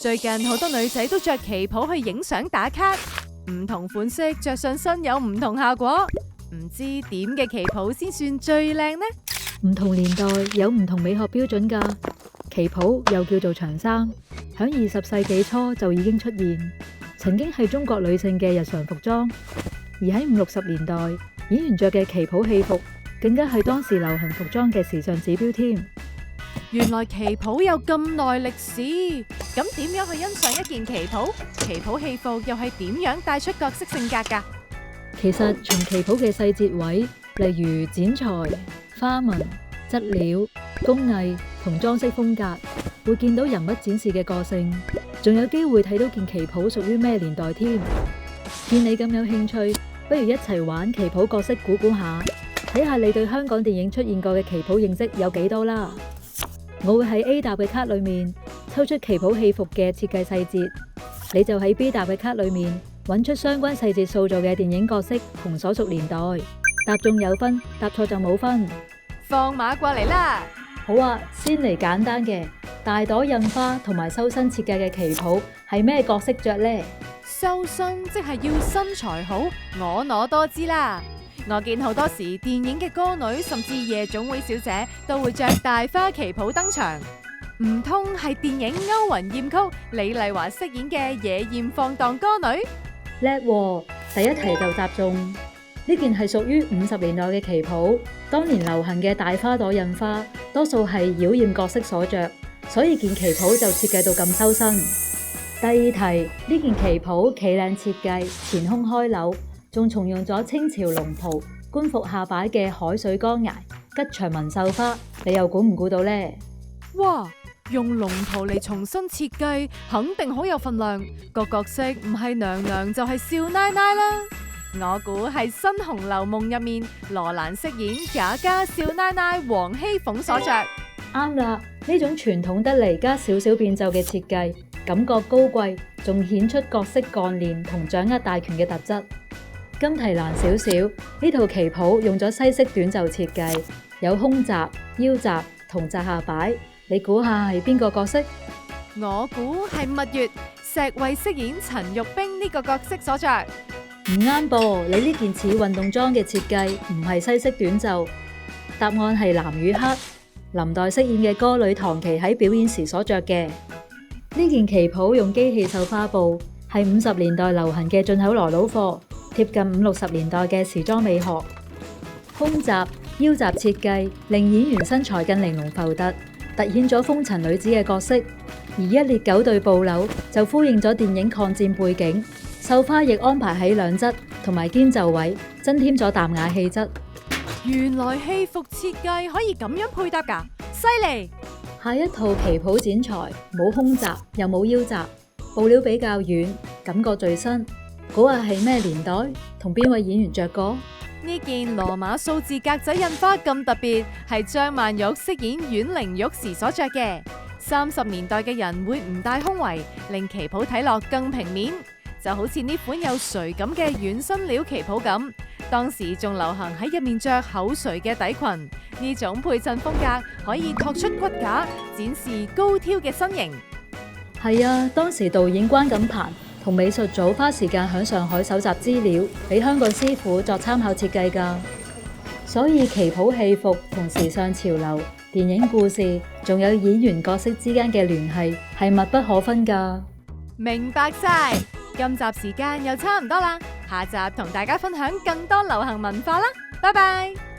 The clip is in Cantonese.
最近好多女仔都着旗袍去影相打卡，唔同款式着上身有唔同效果，唔知點嘅旗袍先算最靚呢？唔同年代有唔同美學標準㗎。旗袍又叫做長衫，響20世紀初就已經出現，曾經係中國女性嘅日常服裝。而喺50、60年代，演員着嘅旗袍戲服更加係當時流行服裝嘅時尚指標添。原來旗袍有咁耐歷史，咁點樣去欣賞一件旗袍？旗袍戲服又係點樣帶出角色性格㗎？其實從旗袍嘅細節位，例如剪裁、花紋、質料、工藝同裝飾風格，會見到人物展示嘅個性，仲有機會睇到件旗袍屬於咩年代添。見你咁有興趣，不如一齊玩旗袍角色估估下，睇下你對香港電影出現過嘅旗袍認識有幾多啦。我會喺 A 沓嘅卡裏面抽出旗袍戲服嘅設計細節，你就喺 B 沓嘅卡裏面揾出相關細節塑造嘅電影角色同所屬年代。答中有分，答錯就冇分。放馬過嚟啦！好啊，先嚟簡單嘅，大朵印花同埋修身設計嘅旗袍係咩角色着呢？修身即係要身材好，婀多姿啦。我見好多時電影嘅歌女甚至夜總會小姐都會着大花旗袍登場，唔通係電影《歐雲艷曲》李麗華飾演嘅野艷放蕩歌女？叻喎，第一題就答中。呢件係屬於50年代嘅旗袍，當年流行嘅大花朵印花，多數係妖艷角色所着，所以件旗袍就設計到咁修身。第二題，呢件旗袍企領設計，前胸開鈕，仲重用咗清朝龍袍官服下擺嘅海水光崖吉祥紋繡花，你又估唔估到呢？哇！用龍袍嚟重新設計，肯定好有份量。個角色唔係娘娘就係少奶奶啦。我估係《新紅樓夢》入面羅蘭飾演賈家少奶奶王熙鳳所着。啱啦，呢種傳統得嚟加少少變奏嘅設計，感覺高貴，仲顯出角色幹練同掌握大權嘅特質。今題難少少，呢套旗袍用咗西式短袖設計，有胸紮、腰紮同紮下擺，你估下係邊個角色？我估係蜜月，石慧飾演陳玉冰呢個角色所着。唔啱噃，你呢件似運動裝嘅設計，唔係西式短袖。答案係藍與黑，林黛飾演嘅歌女唐琪喺表演時所着嘅。呢件旗袍用機器繡花布，係50年代流行嘅進口來佬貨，貼近50、60年代嘅時裝美學。胸紮、腰紮設計令演員身材更玲瓏浮凸，凸顯咗風塵女子嘅角色。而一列9對布褸就呼應咗電影抗戰背景。繡花亦安排喺兩側同埋肩袖位，增添咗淡雅氣質。原來戲服設計可以咁樣配搭㗎，犀利！下一套旗袍剪裁冇胸紮又冇腰紮，布料比較軟，感覺最新。估下係咩年代？同邊位演員着過？呢件羅馬數字格仔印花咁特別，係張曼玉飾演阮玲玉時所着嘅。30年代嘅人會唔戴胸圍，令旗袍睇落更平面。就好似呢款有垂感嘅軟身料旗袍咁，當時仲流行喺入面着厚垂嘅底裙，呢種配襯風格可以托出骨架，展示高挑嘅身形。係啊，當時導演關錦鵬同美術組花時間喺上海搜集資料，俾香港師傅作參考設計㗎。所以旗袍戲服同時尚潮流、電影故事，仲有演員角色之間嘅聯繫係密不可分㗎。明白晒。今集時間又差唔多啦，下集同大家分享更多流行文化啦，拜拜。